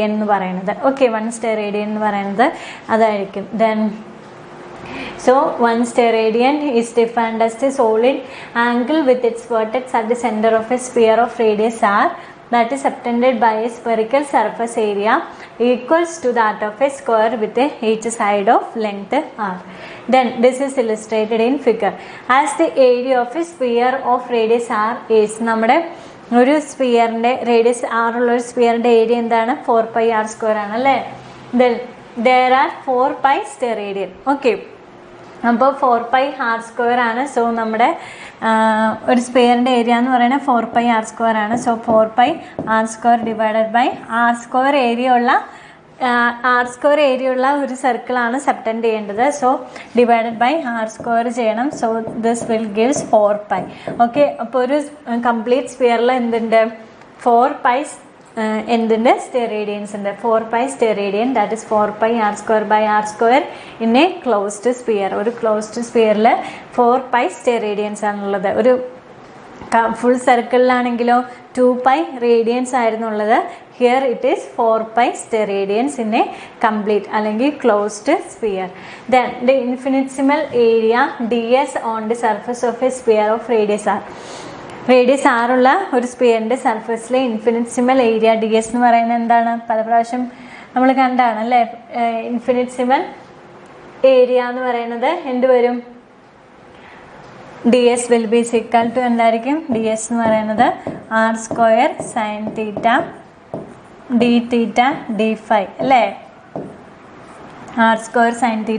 എന്ന് പറയുന്നത്. Okay, 1 steradian എന്ന് പറയുന്നത് അതായിരിക്കും. Then so 1 steradian is defined as the solid angle with its vertex at the center of a sphere of radius r that is subtended by a spherical surface area equals to that of a square with each side of length r. Then this is illustrated in figure. As the area of a sphere of radius r is നമ്മുടെ ഒരു സ്ഫിയറിൻ്റെ radius r ഉള്ള ഒരു സ്ഫിയറിൻ്റെ area എന്താണ്? 4πr² ആണ് അല്ലേ? Then there are 4π steradian. Okay, അപ്പോൾ 4πr² ആണ്. So നമ്മുടെ ഒരു സ്പെയറിൻ്റെ ഏരിയ എന്ന് പറയുന്നത് 4πr² ആണ്. So 4πr² divided by r² area ഉള്ള ഒരു സർക്കിളാണ് സബ്റ്റൻഡ് ചെയ്യേണ്ടത്. സോ ഡിവൈഡഡ് ബൈ r² ചെയ്യണം. So this will gives 4π. Okay, അപ്പോൾ ഒരു കംപ്ലീറ്റ് സ്പിയറിൽ എന്തുണ്ട്? 4π എന്തിൻ്റെ സ്റ്റെറേഡിയൻസ് ഉണ്ട്? 4π steradian, that is 4πr² by r² in a closed sphere. ഒരു ക്ലോസ്ഡ് സ്പിയറിൽ 4π സ്റ്റെറേഡിയൻസ് ആണുള്ളത്. ഒരു ഫുൾ സർക്കിളിലാണെങ്കിലോ 2π റേഡിയൻസ് ആയിരുന്നു ഉള്ളത്. Here it is 4π steradians in a complete അല്ലെങ്കിൽ closed sphere. Then the infinitesimal area ds on the surface of a sphere of radius r. Radius ആറുള്ള ഒരു സ്പിയറിൻ്റെ സർഫസിലെ ഇൻഫിനിറ്റ്സിമൽ ഏരിയ ds എന്ന് പറയുന്നത് എന്താണ്? പല പ്രാവശ്യം നമ്മൾ കണ്ടാണ് അല്ലേ? ഇൻഫിനിറ്റ്സിമൽ ഏരിയ എന്ന് പറയുന്നത് എന്ത് വരും? ds will be equal to എന്തായിരിക്കും? ds എന്ന് പറയുന്നത് r² sin θ d θ d∅ അല്ലേ? r² sin θ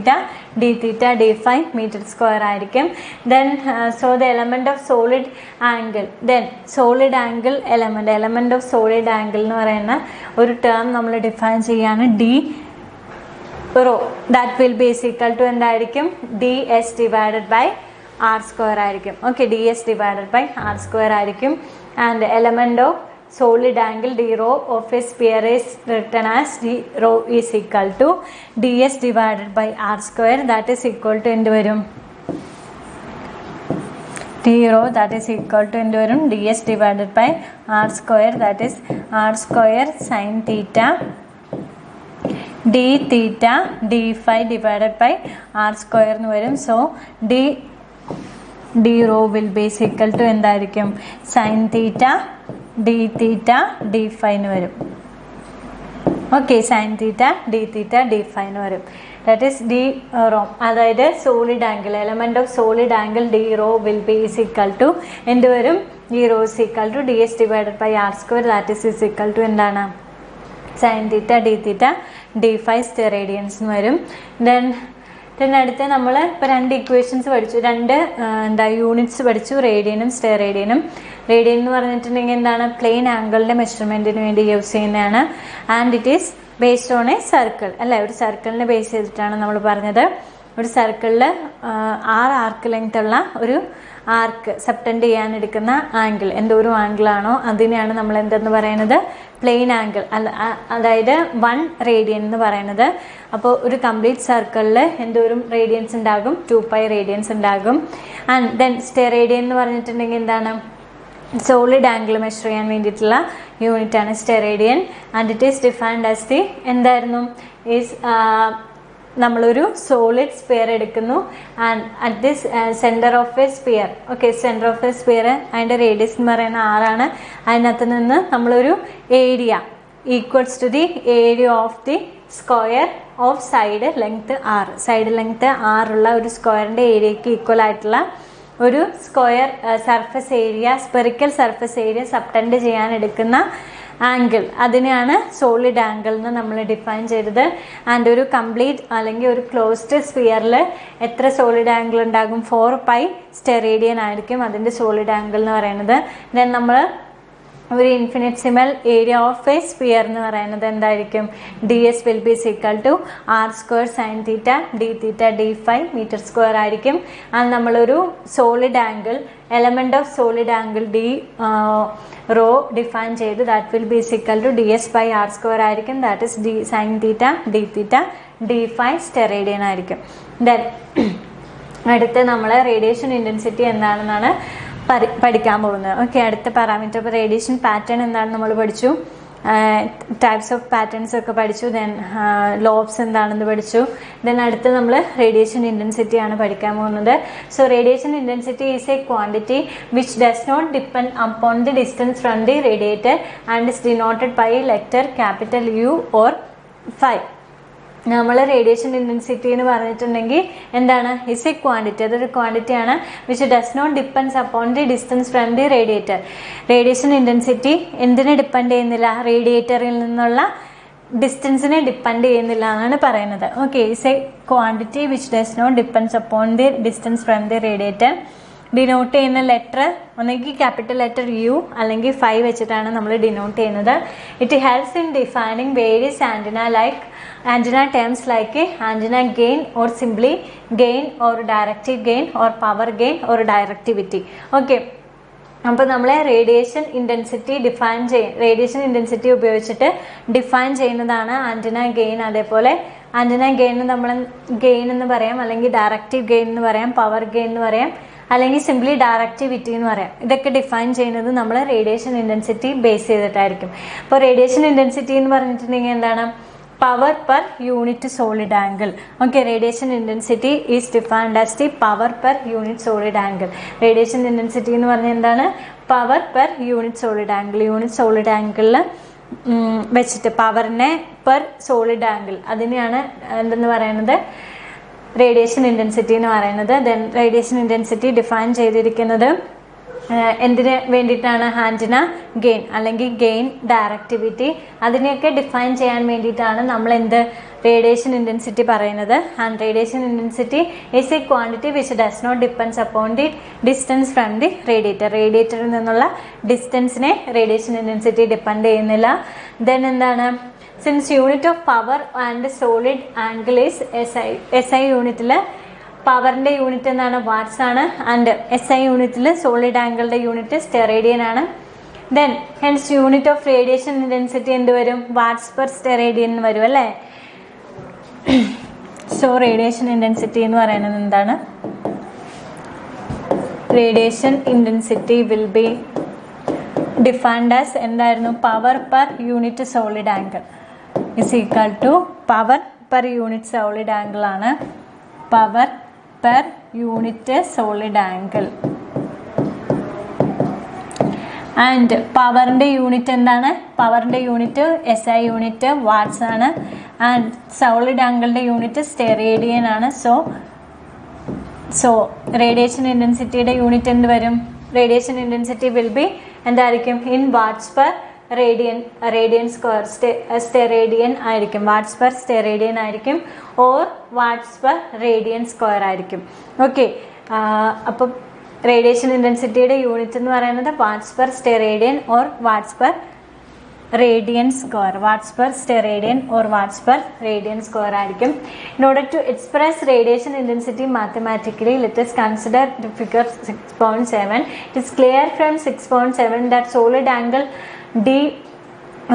d∅ d∅ metre square ആയിരിക്കും. Then so the element of solid angle, then solid angle element of solid angle എന്ന് പറയുന്ന ഒരു ടേം നമ്മൾ define ചെയ്യാണ് d rho. That will be equal to എന്തായിരിക്കും? ds divided by r² ആയിരിക്കും. Okay, ds divided by r² ആയിരിക്കും. And element of solid angle d rho of a sphere is written as d rho is equal to ds divided by r², that is equal to എന്ത് വരും? d rho that is equal to എന്ത് വരും? ds divided by r², that is r² sin θ d θ d∅ divided by r² എന്ന് വരും. So d rho will be equal to എന്തായിരിക്കും? sin θ d θ d∅ എന്ന് വരും. Okay, sin θ d θ d∅ എന്ന് വരും. That is d rho. അതായത് solid angle, element of solid angle d rho will be equal to എന്ത് വരും? d rho is equal to ds divided by r², that is equal to എന്താണ്? sin θ d θ d∅ steradians എന്ന് വരും. Then അടുത്ത് നമ്മൾ ഇപ്പോൾ 2 equations പഠിച്ചു, 2 units പഠിച്ചു, റേഡിയനും സ്റ്റെറേഡിയനും. റേഡിയൻ എന്ന് പറഞ്ഞിട്ടുണ്ടെങ്കിൽ എന്താണ്? പ്ലെയിൻ ആംഗിളിൻ്റെ മെഷർമെൻറ്റിന് വേണ്ടി യൂസ് ചെയ്യുന്നതാണ്. And it is based on A circle അല്ലേ? ഒരു സർക്കിളിനെ ബേസ് ചെയ്തിട്ടാണ് നമ്മൾ പറഞ്ഞത്. ഒരു സർക്കിളിൽ 6 ആർക്ക് ലെങ്ത് ഉള്ള ഒരു ആർക്ക് സബ്റ്റൻഡ് ചെയ്യാൻ എടുക്കുന്ന ആംഗിൾ, എന്തോരം ആംഗിളാണോ അതിനെയാണ് നമ്മൾ എന്തെന്ന് പറയുന്നത്? Plane angle. അതായത് 1 റേഡിയൻ എന്ന് പറയുന്നത്. അപ്പോൾ ഒരു കംപ്ലീറ്റ് സർക്കിളിൽ എന്തോരം റേഡിയൻസ് ഉണ്ടാകും? 2π റേഡിയൻസ് ഉണ്ടാകും. ആൻഡ് ദെൻ സ്റ്റെറേഡിയൻ എന്ന് പറഞ്ഞിട്ടുണ്ടെങ്കിൽ എന്താണ്? സോളിഡ് ആംഗിൾ മെഷർ ചെയ്യാൻ വേണ്ടിയിട്ടുള്ള യൂണിറ്റാണ് steradian. And it is defined as the എന്തായിരുന്നു? ഈസ് നമ്മളൊരു സോളിഡ് സ്പിയർ എടുക്കുന്നു and at this centre of a sphere. Okay, centre of a sphere അതിൻ്റെ റേഡിയസ് എന്ന് പറയുന്ന 6 ആണ്. അതിനകത്ത് നിന്ന് നമ്മളൊരു area equals to the area of the square of side length 6. Side length 6 ഉള്ള ഒരു സ്ക്വയറിൻ്റെ ഏരിയയ്ക്ക് ഈക്വൽ ആയിട്ടുള്ള ഒരു square surface area, spherical surface area subtend ചെയ്യാൻ എടുക്കുന്ന ആംഗിൾ, അതിനെയാണ് സോളിഡ് ആംഗിൾ എന്ന് നമ്മൾ ഡിഫൈൻ ചെയ്തത്. ആൻഡ് ഒരു കംപ്ലീറ്റ് അല്ലെങ്കിൽ ഒരു ക്ലോസ്ഡ് സ്പിയറിൽ എത്ര സോളിഡ് ആംഗിൾ ഉണ്ടാകും? 4π സ്റ്റെറേഡിയൻ ആയിരിക്കും അതിൻ്റെ സോളിഡ് ആംഗിൾ എന്ന് പറയുന്നത്. ദെൻ നമ്മൾ ഒരു infinitesimal area of a sphere എന്ന് പറയുന്നത് എന്തായിരിക്കും? ds will be equal to r² sin θ d∅ d∅ metre square ആയിരിക്കും. ആൻഡ് നമ്മളൊരു solid angle, element of solid angle d rho define ചെയ്ത് that will be equal to ds by r² ആയിരിക്കും. That is sin θ d∅ d∅ steradian ആയിരിക്കും. Then അടുത്ത് നമ്മൾ radiation intensity എന്താണെന്നാണ് പഠിക്കാൻ പോകുന്നത്. ഓക്കെ, അടുത്ത പാരാമീറ്റർ. അപ്പോൾ റേഡിയേഷൻ പാറ്റേൺ എന്താണ് നമ്മൾ പഠിച്ചു? ടൈപ്സ് ഓഫ് പാറ്റേൺസ് ഒക്കെ പഠിച്ചു. ദെൻ ലോബ്സ് എന്താണെന്ന് പഠിച്ചു. ദെൻ അടുത്ത് നമ്മൾ റേഡിയേഷൻ ഇൻറ്റൻസിറ്റി ആണ് പഠിക്കാൻ പോകുന്നത്. So radiation intensity is a quantity which does not depend upon the distance from the radiator and is denoted by letter capital U or phi. നമ്മൾ റേഡിയേഷൻ ഇൻറ്റൻസിറ്റി എന്ന് പറഞ്ഞിട്ടുണ്ടെങ്കിൽ എന്താണ്? ഇസ് എ ക്വാണ്ടിറ്റി, അതൊരു ക്വാണ്ടിറ്റിയാണ് which does not depends upon the distance from the radiator. Radiation intensity എന്തിനെ depend ചെയ്യുന്നില്ല? റേഡിയേറ്ററിൽ നിന്നുള്ള ഡിസ്റ്റൻസിനെ ഡിപ്പെൻഡ് ചെയ്യുന്നില്ല എന്നാണ് പറയുന്നത്. Okay, is a quantity which does not depends upon the distance from the radiator. Denote ചെയ്യുന്ന ലെറ്റർ ഒന്നെങ്കിൽ ക്യാപിറ്റൽ ലെറ്റർ യു അല്ലെങ്കിൽ ഫൈ വെച്ചിട്ടാണ് നമ്മൾ ഡിനോട്ട് ചെയ്യുന്നത്. It helps in defining various antenna terms like antenna gain or simply gain or directive gain or power gain or directivity. Okay, അപ്പോൾ നമ്മൾ radiation intensity ഉപയോഗിച്ചിട്ട് define ചെയ്യുന്നതാണ് antenna gain. അതേപോലെ antenna gain നമ്മൾ gain എന്ന് പറയാം, അല്ലെങ്കിൽ ഡയറക്റ്റീവ് ഗെയിൻ എന്ന് പറയാം, പവർ ഗെയിൻ എന്ന് പറയാം, അല്ലെങ്കിൽ സിംപ്ലി ഡയറക്റ്റിവിറ്റി എന്ന് പറയാം. ഇതൊക്കെ ഡിഫൈൻ ചെയ്യുന്നത് നമ്മൾ റേഡിയേഷൻ ഇൻറ്റൻസിറ്റി ബേസ് ചെയ്തിട്ടായിരിക്കും. അപ്പോൾ റേഡിയേഷൻ ഇൻറ്റൻസിറ്റി എന്ന് പറഞ്ഞിട്ടുണ്ടെങ്കിൽ എന്താണ്? power per unit solid angle. Okay, radiation intensity is defined as the power per unit solid angle. Radiation intensity എന്ന് പറഞ്ഞാൽ എന്താണ്? Power per unit solid angle. Unit solid ആംഗിളിൽ വെച്ചിട്ട് പവറിനെ പെർ സോളിഡ് ആംഗിൾ, അതിനെയാണ് എന്തെന്ന് പറയുന്നത്? റേഡിയേഷൻ ഇൻറ്റൻസിറ്റി എന്ന് പറയുന്നത്. ദെൻ റേഡിയേഷൻ ഇൻറ്റൻസിറ്റി ഡിഫൈൻ ചെയ്തിരിക്കുന്നത് എന്തിന് വേണ്ടിയിട്ടാണ്? ആൻറ്റിന ഗെയിൻ അല്ലെങ്കിൽ ഗെയിൻ, ഡയറക്റ്റിവിറ്റി, അതിനെയൊക്കെ ഡിഫൈൻ ചെയ്യാൻ വേണ്ടിയിട്ടാണ് നമ്മൾ എന്ത് റേഡിയേഷൻ ഇൻറ്റൻസിറ്റി പറയുന്നത്. And radiation intensity is a quantity which does not depends upon the distance from the radiator. റേഡിയേറ്ററിൽ നിന്നുള്ള ഡിസ്റ്റൻസിനെ റേഡിയേഷൻ ഇൻറ്റൻസിറ്റി ഡിപ്പെൻഡ് ചെയ്യുന്നില്ല. ദെൻ എന്താണ്? Since unit of power and solid angle is SI യൂണിറ്റിൽ പവറിൻ്റെ unit എന്താണ്? Watts ആണ്. And SI യൂണിറ്റിൽ സോളിഡ് ആംഗിളിൻ്റെ യൂണിറ്റ് സ്റ്റെറേഡിയൻ ആണ്. Then hence unit of radiation intensity എന്ത് വരും? വാട്ട്സ് പെർ സ്റ്റെറേഡിയൻ എന്ന് വരും അല്ലേ. സോ റേഡിയേഷൻ ഇൻറ്റൻസിറ്റി എന്ന് പറയുന്നത് എന്താണ്? Radiation intensity will be defined as എന്തായിരുന്നു? Power per unit solid angle is equal to power per unit solid angle ആണ്. Power per unit solid angle. And പവറിൻ്റെ unit എന്താണ്? പവറിൻ്റെ യൂണിറ്റ് SI യൂണിറ്റ് വാട്ട്സ് ആണ്. And solid ആംഗിളിൻ്റെ unit steradian ആണ്. So radiation ഇൻറ്റൻസിറ്റിയുടെ unit എന്ത് വരും? റേഡിയേഷൻ ഇൻറ്റൻസിറ്റി വിൽ ബി എന്തായിരിക്കും? In watts per radian square, steradian ആയിരിക്കും. വാട്ട്സ് പെർ സ്റ്റെറേഡിയൻ ആയിരിക്കും, or watts per radian square ആയിരിക്കും. ഓക്കെ, അപ്പം റേഡിയേഷൻ ഇൻറ്റൻസിറ്റിയുടെ യൂണിറ്റ് എന്ന് പറയുന്നത് watts per steradian or watts per radian square. Watts per steradian or watts per radian square ആയിരിക്കും. In order to express radiation intensity mathematically, let us consider the figure 6.7. It is clear from 6.7 that solid angle d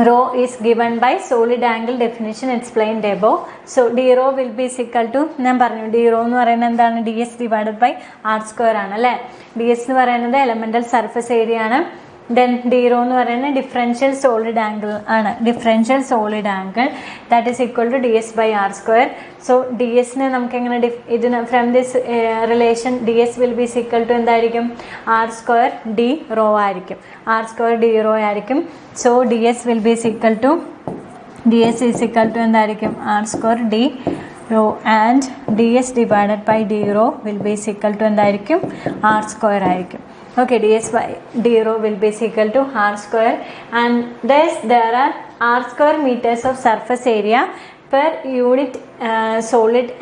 rho is given by solid angle definition explained above. So d rho will be equal to, ഞാൻ പറഞ്ഞു d rho എന്ന് പറയുന്നത് എന്താണ്? ds divided by r square ആണ് അല്ലേ. ds എന്ന് പറയുന്നത് elemental surface area ആണ്. ദെൻ d rho എന്ന് പറയുന്നത് ഡിഫറൻഷ്യൽ സോളിഡ് ആംഗിൾ ആണ്. Differential solid angle that is equal to ds by r square. So dsനെ നമുക്ക് എങ്ങനെ ഇതിന് from this relation ds will be equal to എന്തായിരിക്കും? r square d rho ആയിരിക്കും. r square d rho ആയിരിക്കും. So ds will be equal to എന്തായിരിക്കും? r square d rho and ds divided by d rho will be equal to എന്തായിരിക്കും? r square ആയിരിക്കും. Okay, ds by d rho will be equal to r square, and thus there are r square meters of surface area per unit solid